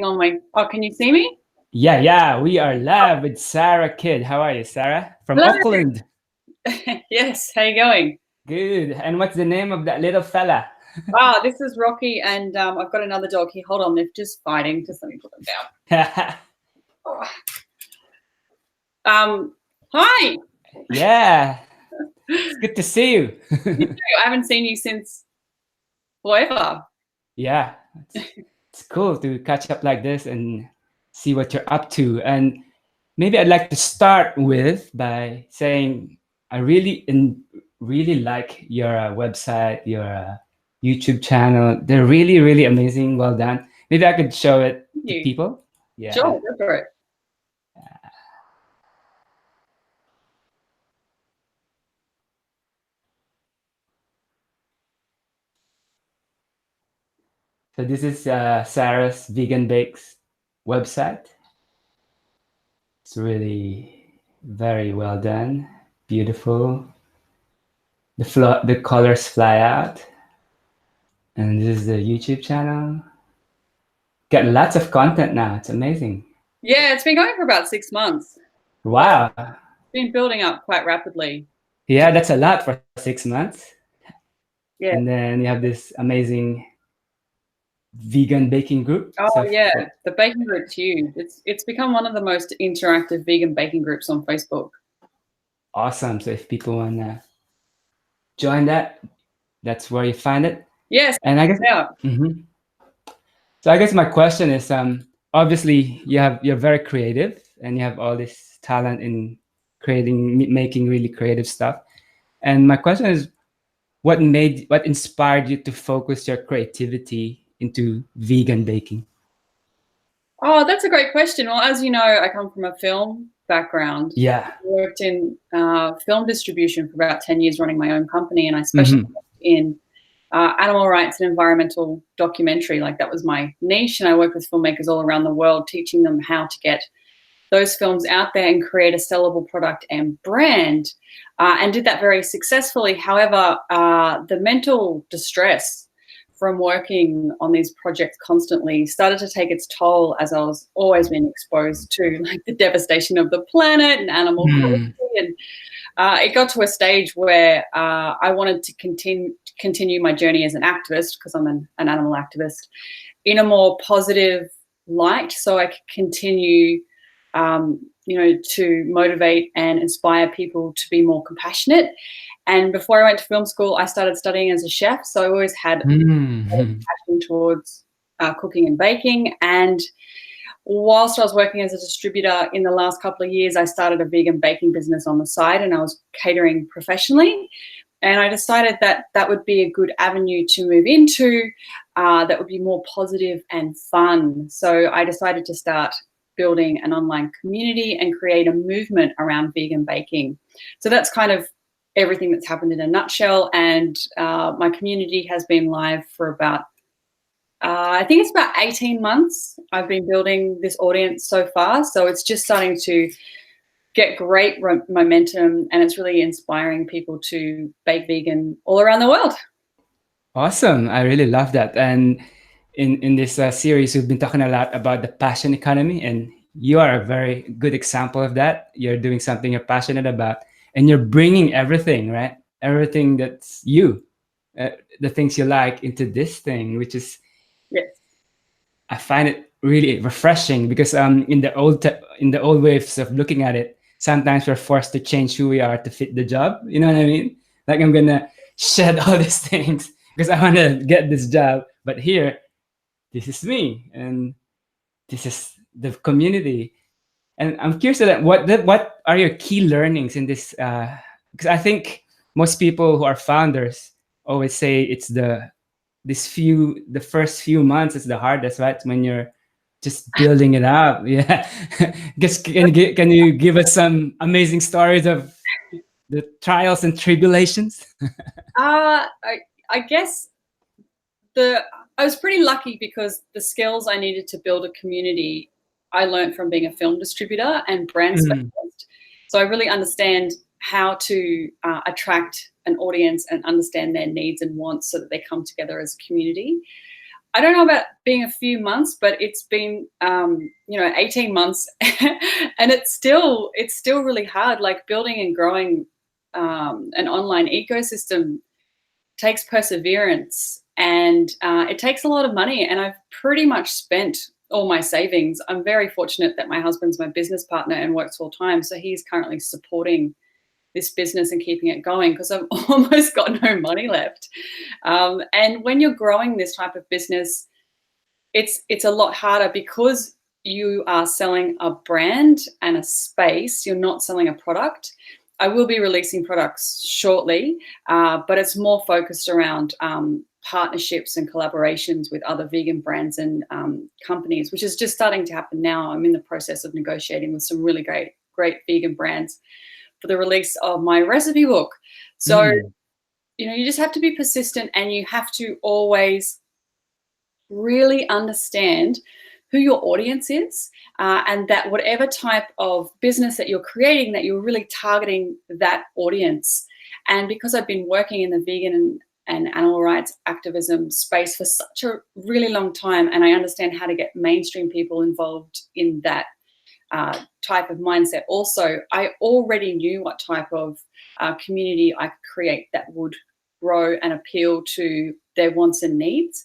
On my can you see me? Yeah, we are live with Sara Kidd. How are you, Sarah? From Hello. Auckland. Yes, how you going? Good. And what's the name of that little fella? This is Rocky, and I've got another dog here. Hold on, they're just fighting. Just let me put them down. Hi. Yeah, it's good to see you. You too. I haven't seen you since forever. Yeah, it's cool to catch up like this and see what you're up to. And maybe I'd like to start with by saying I really like your website, your YouTube channel. They're really amazing. Well done. Maybe I could show it Thank to you. people. Sure, Yeah. go for it. So this is Sarah's Vegan Bakes website. It's really very well done, beautiful. The colors fly out, and this is the YouTube channel. Got lots of content now. It's amazing. Yeah, it's been going for about 6 months. Wow. It's been building up quite rapidly. Yeah, that's a lot for 6 months. Yeah. And then you have this amazing vegan baking group. Oh So yeah, the baking group's huge. It's become one of the most interactive vegan baking groups on Facebook. awesome. So if people wanna join that, that's where you find it. Yes, And I guess yeah. mhm. So I guess my question is, obviously you're very creative and you have all this talent in making really creative stuff. And my question is, what inspired you to focus your creativity into vegan baking? Oh, that's a great question. Well, as you know, I come from a film background. Yeah. I worked in film distribution for about 10 years running my own company, and I specialized Hmm. in animal rights and environmental documentary. Like that was my niche, and I worked with filmmakers all around the world, teaching them how to get those films out there and create a sellable product and brand, and did that very successfully. However, the mental distress from working on these projects constantly started to take its toll as I was always being exposed to like the devastation of the planet and animal Mm. cruelty. And it got to a stage where I wanted to continue my journey as an activist, because I'm an animal activist, in a more positive light, so I could continue, to motivate and inspire people to be more compassionate. And before I went to film school, I started studying as a chef, so I always had a Mm. passion towards cooking and baking. And whilst I was working as a distributor in the last couple of years, I started a vegan baking business on the side, and I was catering professionally. And I decided that that would be a good avenue to move into, that would be more positive and fun. So I decided to start building an online community and create a movement around vegan baking. So that's kind of everything that's happened in a nutshell. And my community has been live for about, I think it's about 18 months. I've been building this audience so far. So it's just starting to get great momentum, and it's really inspiring people to bake vegan all around the world. Awesome. I really love that. And in this series, we've been talking a lot about the passion economy, and you are a very good example of that. You're doing something you're passionate about, and you're bringing everything, right? Everything that's you, the things you like, into this thing, which is Yes. I find it really refreshing because in the old ways of looking at it, sometimes we're forced to change who we are to fit the job. You know what I mean? Like I'm gonna shed all these things because I want to get this job, but here, this is me, and this is the community. And I'm curious that what are your key learnings in this? Because I think most people who are founders always say it's the first few months is the hardest, right? When you're just building it up. Yeah. Just can you give us some amazing stories of the trials and tribulations? I guess the I was pretty lucky because the skills I needed to build a community I learned from being a film distributor and brand Mm. specialist. So I really understand how to attract an audience and understand their needs and wants so that they come together as a community. I don't know about being a few months, but it's been 18 months, and it's still really hard. Like building and growing an online ecosystem takes perseverance, and it takes a lot of money. And I've pretty much spent all my savings. I'm very fortunate that my husband's my business partner and works full time, so he's currently supporting this business and keeping it going because I've almost got no money left. And when you're growing this type of business, it's a lot harder because you are selling a brand and a space. You're not selling a product. I will be releasing products shortly, but it's more focused around partnerships and collaborations with other vegan brands and companies, which is just starting to happen now. I'm in the process of negotiating with some really great vegan brands for the release of my recipe book. So, you just have to be persistent, and you have to always really understand who your audience is, and that whatever type of business that you're creating, that you're really targeting that audience. And because I've been working in the vegan and animal rights activism space for such a really long time, and I understand how to get mainstream people involved in that type of mindset also, I already knew what type of community I could create that would grow and appeal to their wants and needs.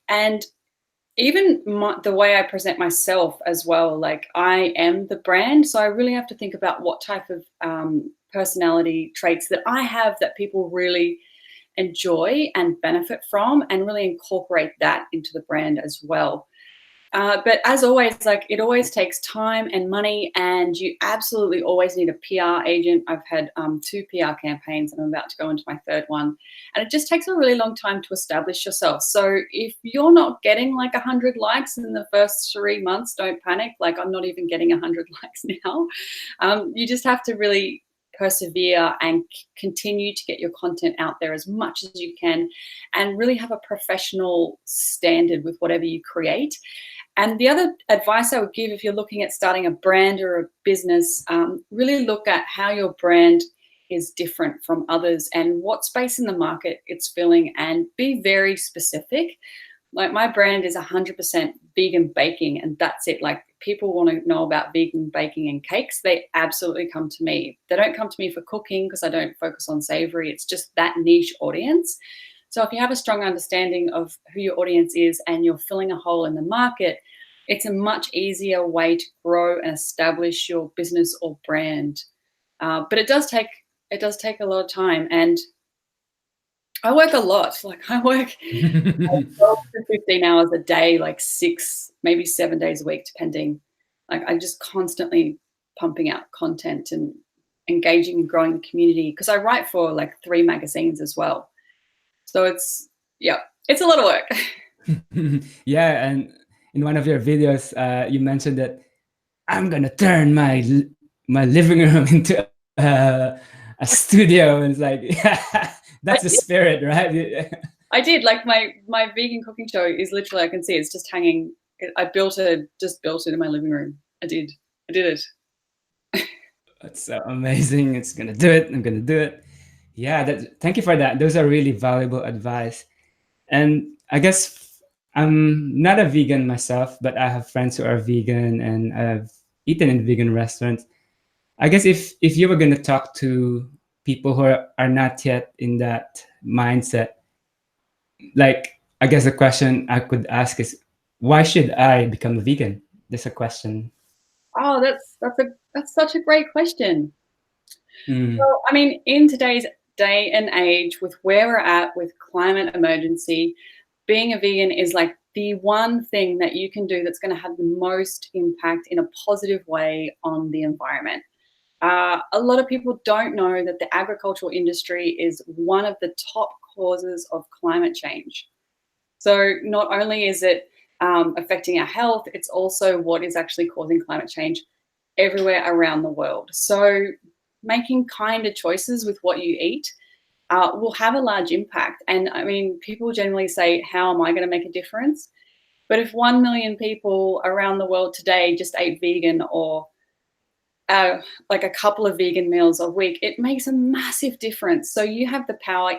And even the way I present myself as well, like I am the brand. So I really have to think about what type of personality traits that I have that people really enjoy and benefit from, and really incorporate that into the brand as well. But as always, like it always takes time and money, and you absolutely always need a PR agent. I've had 2 PR campaigns, and I'm about to go into my 3rd one. And it just takes a really long time to establish yourself. So if you're not getting like 100 likes in the first 3 months, don't panic. Like I'm not even getting 100 likes now. You just have to really persevere and continue to get your content out there as much as you can, and really have a professional standard with whatever you create. And the other advice I would give if you're looking at starting a brand or a business, really look at how your brand is different from others and what space in the market it's filling, and be very specific. Like my brand is 100% vegan baking, and that's it. Like people want to know about vegan baking and cakes, they absolutely come to me. They don't come to me for cooking because I don't focus on savory. It's just that niche audience. So if you have a strong understanding of who your audience is and you're filling a hole in the market, it's a much easier way to grow and establish your business or brand. But it does take a lot of time, and I work a lot. Like I work 12 to 15 hours a day, like 6, maybe 7 days a week, depending. Like I'm just constantly pumping out content and engaging and growing the community, because I write for like 3 magazines as well. So it's a lot of work. Yeah, and in one of your videos, you mentioned that I'm gonna turn my living room into a studio, and it's like, yeah, that's the spirit, right? I did. Like my vegan cooking show is literally, I can see it's just hanging. I just built it in my living room. I did it. That's so amazing. It's gonna do it. I'm gonna do it. Yeah, thank you for that. Those are really valuable advice. And I guess I'm not a vegan myself, but I have friends who are vegan, and I've eaten in vegan restaurants. I guess if you were going to talk to people who are not yet in that mindset, like I guess the question I could ask is, why should I become a vegan? That's a question. Oh, that's such a great question. Mm. Well, I mean, in today's day and age, with where we're at with climate emergency, being a vegan is like the one thing that you can do that's going to have the most impact in a positive way on the environment. A lot of people don't know that the agricultural industry is one of the top causes of climate change. So not only is it affecting our health, it's also what is actually causing climate change everywhere around the world. So making kinder choices with what you eat will have a large impact. And I mean, people generally say, how am I going to make a difference? But if 1 million people around the world today just ate vegan, or like a couple of vegan meals a week, it makes a massive difference. So you have the power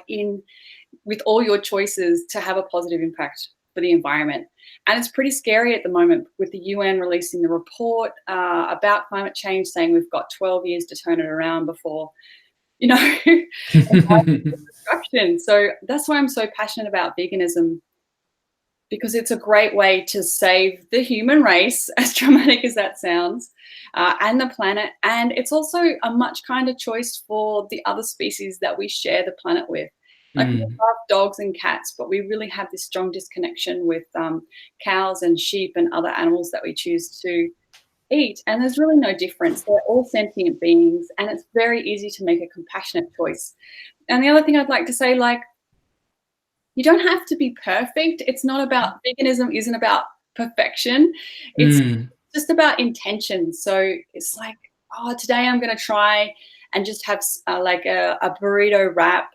with all your choices to have a positive impact for the environment. And it's pretty scary at the moment with the UN releasing the report about climate change, saying we've got 12 years to turn it around before, you know, destruction. So that's why I'm so passionate about veganism, because it's a great way to save the human race, as dramatic as that sounds, and the planet. And it's also a much kinder choice for the other species that we share the planet with. Like, we love dogs and cats, but we really have this strong disconnection with cows and sheep and other animals that we choose to eat. And there's really no difference. They're all sentient beings, and it's very easy to make a compassionate choice. And the other thing I'd like to say, like, you don't have to be perfect. It's not about, veganism isn't about perfection. It's just about intention. So it's like, oh, today I'm going to try and just have like a burrito wrap,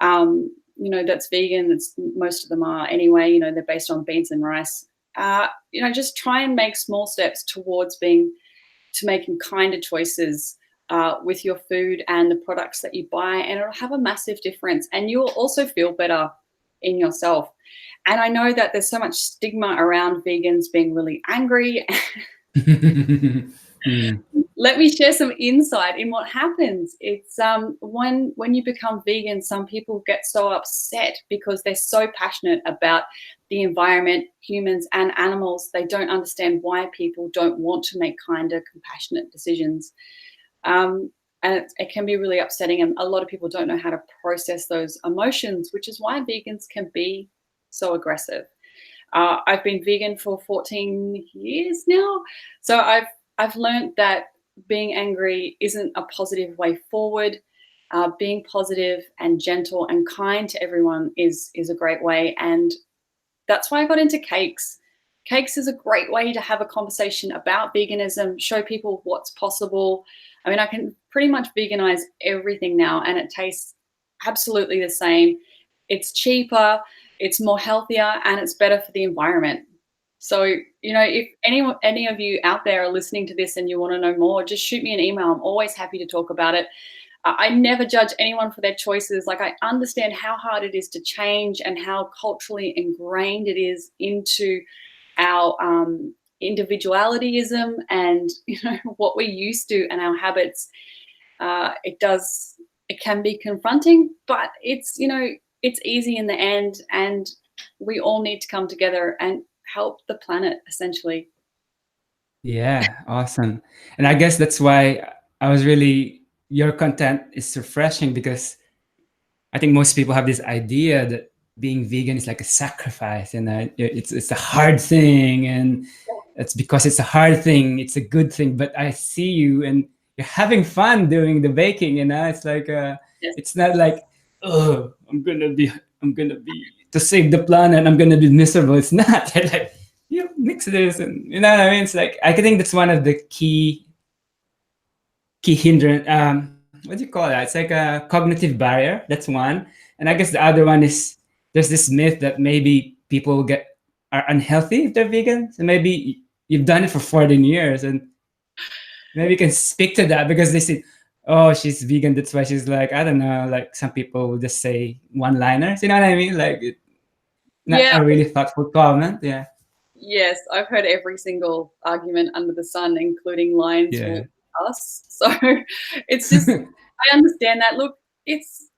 you know, that's vegan. That's, most of them are anyway, you know, they're based on beans and rice. You know, just try and make small steps towards making kinder choices with your food and the products that you buy, and it'll have a massive difference. And you'll also feel better in yourself. And I know that there's so much stigma around vegans being really angry. Let me share some insight in what happens. It's when you become vegan, some people get so upset because they're so passionate about the environment, humans and animals. They don't understand why people don't want to make kinder, compassionate decisions. And it can be really upsetting, and a lot of people don't know how to process those emotions, which is why vegans can be so aggressive. I've been vegan for 14 years now, so I've learned that being angry isn't a positive way forward. Being positive and gentle and kind to everyone is a great way, and that's why I got into cakes. Cakes is a great way to have a conversation about veganism, show people what's possible. I mean, I can pretty much veganize everything now, and it tastes absolutely the same. It's cheaper, it's more healthier, and it's better for the environment. So, you know, if any of you out there are listening to this and you want to know more, just shoot me an email. I'm always happy to talk about it. I never judge anyone for their choices. Like, I understand how hard it is to change and how culturally ingrained it is into our individualityism and, you know, what we're used to and our habits. It can be confronting, but it's, you know, it's easy in the end, and we all need to come together and help the planet, essentially. Yeah, awesome. And I guess that's why I was really, your content is refreshing, because I think most people have this idea that being vegan is like a sacrifice, and it's a hard thing, and it's because it's a hard thing, it's a good thing. But I see you, and you're having fun doing the baking, you know. It's like Yes. it's not like, oh, I'm gonna be to save the planet, I'm gonna be miserable. It's not. Like, you mix this, and you know what I mean. It's like, I think that's one of the key hindrance. What do you call that? It's like a cognitive barrier. That's one. And I guess the other one is, there's this myth that maybe people are unhealthy if they're vegan. So maybe you've done it for 14 years, and maybe you can speak to that, because they say, oh, she's vegan, that's why she's like, I don't know, like some people will just say one-liners, you know what I mean? Like, not Yeah. a really thoughtful comment. Yeah. Yes, I've heard every single argument under the sun, including lines Yeah. for us. So it's just, I understand that. Look, it's,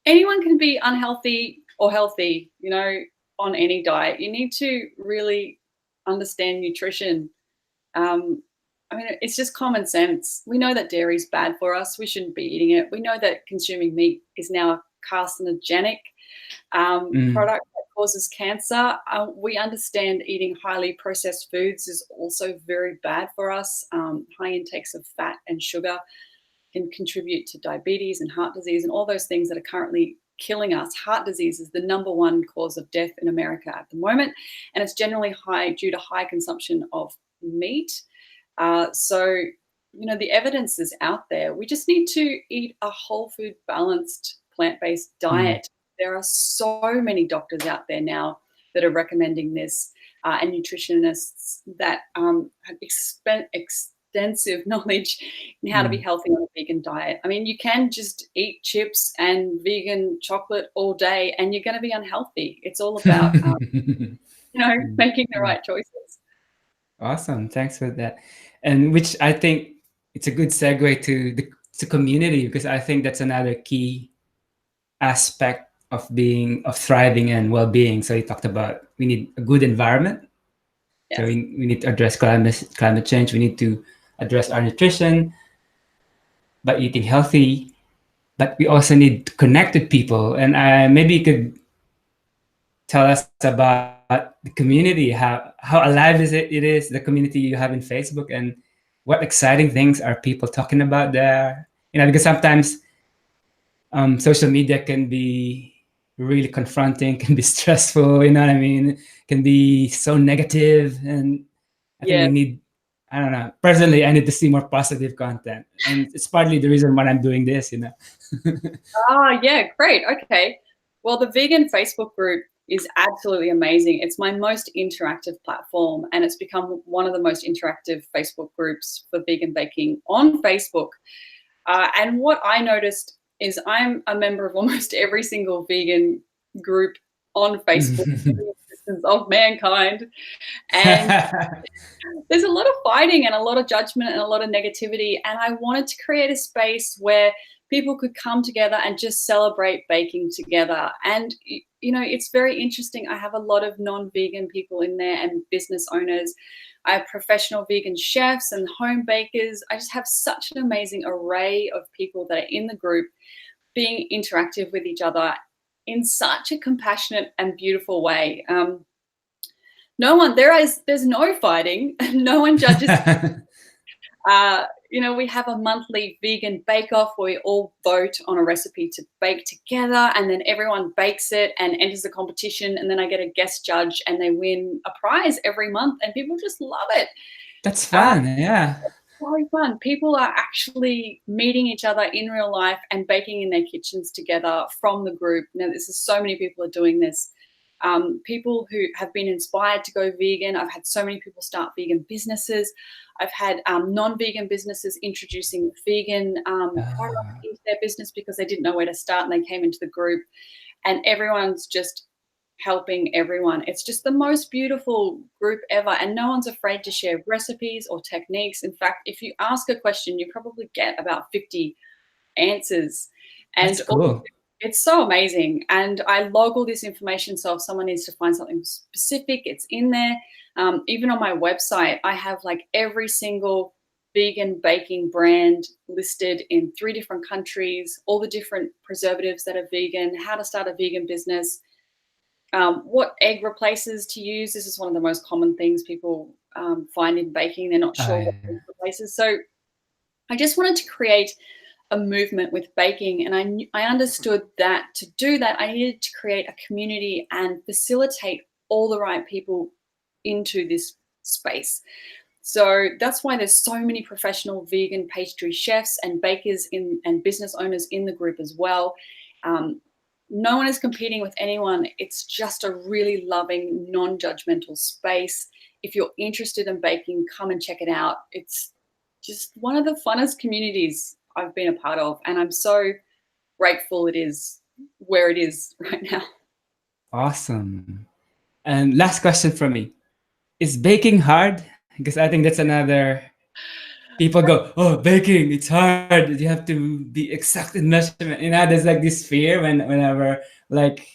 anyone can be unhealthy or healthy, you know, on any diet. You need to really understand nutrition. I mean, it's just common sense. We know that dairy is bad for us. We shouldn't be eating it. We know that consuming meat is now a carcinogenic product that causes cancer. We understand eating highly processed foods is also very bad for us. High intakes of fat and sugar can contribute to diabetes and heart disease and all those things that are currently killing us. Heart disease is the #1 cause of death in America at the moment, and it's generally high due to high consumption of meat. So, you know, the evidence is out there. We just need to eat a whole food, balanced, plant-based diet. There are so many doctors out there now that are recommending this, and nutritionists that have extensive knowledge in how to be healthy on a vegan diet. I mean, you can just eat chips and vegan chocolate all day and you're going to be unhealthy. It's all about making the right choices. Awesome. Thanks for that. And which I think it's a good segue to the community, because I think that's another key aspect of thriving and well-being. So you talked about we need a good environment. So Yes. we need to address climate change. We need to address our nutrition by eating healthy, but we also need to connect with people. And maybe you could tell us about the community, how alive it is, the community you have in Facebook, and what exciting things are people talking about there. Because sometimes social media can be really confronting, can be stressful, you know what I mean? Can be so negative. And I think we Yeah. need, I don't know, personally, I need to see more positive content. And it's partly the reason why I'm doing this. Yeah, great. Okay. Well, the vegan Facebook group is absolutely amazing. It's my most interactive platform, and it's become one of the most interactive Facebook groups for vegan baking on Facebook. And what I noticed is I'm a member of almost every single vegan group on Facebook in the existence of mankind. And there's a lot of fighting and a lot of judgment and a lot of negativity. And I wanted to create a space where people could come together and just celebrate baking together. And, it's very interesting. I have a lot of non-vegan people in there and business owners. I have professional vegan chefs and home bakers. I just have such an amazing array of people that are in the group being interactive with each other in such a compassionate and beautiful way. There's no fighting. No one judges. We have a monthly vegan bake-off where we all vote on a recipe to bake together, and then everyone bakes it and enters the competition, and then I get a guest judge and they win a prize every month, and people just love it. That's fun, yeah. Really fun. People are actually meeting each other in real life and baking in their kitchens together from the group. Now, so many people are doing this. People who have been inspired to go vegan. I've had so many people start vegan businesses. I've had non-vegan businesses introducing vegan products into their business because they didn't know where to start, and they came into the group, and everyone's just helping everyone. It's just the most beautiful group ever, and no one's afraid to share recipes or techniques. In fact, if you ask a question, you probably get about 50 answers. And that's cool. It's so amazing. And I log all this information, so if someone needs to find something specific, it's in there. Even on my website, I have like every single vegan baking brand listed in 3 different countries, all the different preservatives that are vegan, how to start a vegan business, what egg replacers to use. This is one of the most common things people find in baking. They're not sure what egg replacers. So I just wanted to create a movement with baking, and I understood that to do that, I needed to create a community and facilitate all the right people into this space. So that's why there's so many professional vegan pastry chefs and bakers and business owners in the group as well. No one is competing with anyone. It's just a really loving, non-judgmental space. If you're interested in baking, come and check it out. It's just one of the funnest communities I've been a part of, and I'm so grateful it is where it is right now. Awesome. And last question from me. Is baking hard? Because I think that's another, people go, oh, baking, it's hard. You have to be exact in measurement. There's like this fear whenever, like,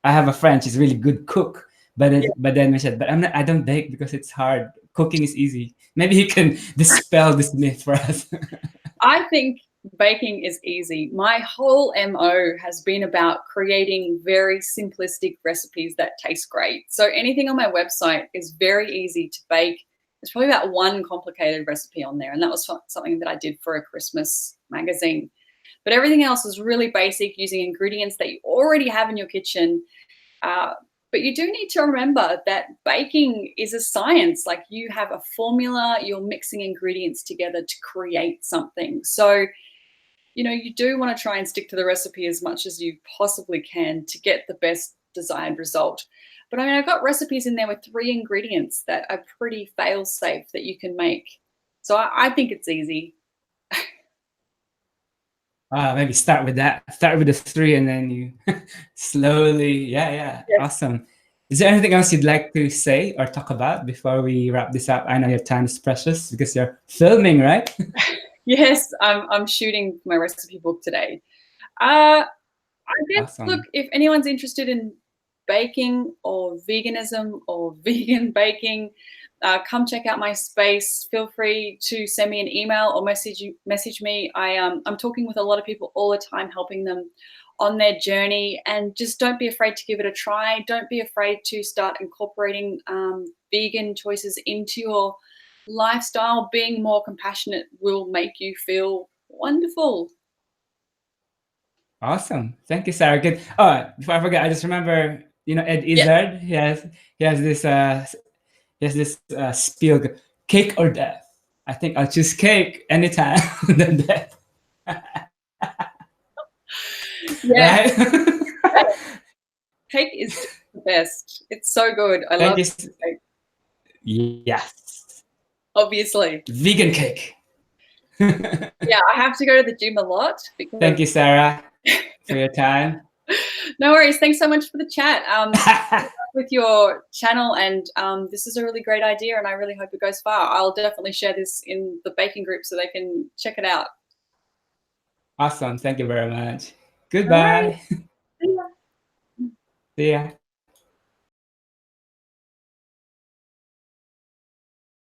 I have a friend, she's a really good cook, but then we said, but I don't bake because it's hard. Cooking is easy. Maybe you can dispel this myth for us. I think baking is easy. My whole MO has been about creating very simplistic recipes that taste great. So anything on my website is very easy to bake. There's probably about one complicated recipe on there, and that was something that I did for a Christmas magazine. But everything else is really basic, using ingredients that you already have in your kitchen. But you do need to remember that baking is a science. Like, you have a formula, you're mixing ingredients together to create something. So, you do want to try and stick to the recipe as much as you possibly can to get the best desired result. But I've got recipes in there with 3 ingredients that are pretty fail-safe that you can make. So I think it's easy. Maybe start with that. Start with the 3, and then you slowly, yeah, Yes. awesome. Is there anything else you'd like to say or talk about before we wrap this up? I know your time is precious because you're filming, right? Yes, I'm shooting my recipe book today. I guess, look, Awesome. if anyone's interested in baking or veganism or vegan baking, come check out my space. Feel free to send me an email or message me. I'm talking with a lot of people all the time, helping them on their journey, and just don't be afraid to give it a try. Don't be afraid to start incorporating vegan choices into your lifestyle. Being more compassionate will make you feel wonderful. Awesome. Thank you, Sara Kidd. Oh, before I forget, I just remember, Ed Yeah. Izzard. He has this spiel, cake or death. I think I'll choose cake anytime than death. Yes. Right? Cake is just the best. It's so good. I Thank love you. cake, Yes. obviously. Vegan cake. Yeah, I have to go to the gym a lot Thank because you, Sarah, for your time. no worries. Thanks so much for the chat. With your channel, and this is a really great idea, and I really hope it goes far. I'll definitely share this in the baking group so they can check it out. Awesome. Thank you very much. No worries. Goodbye. See ya. See ya.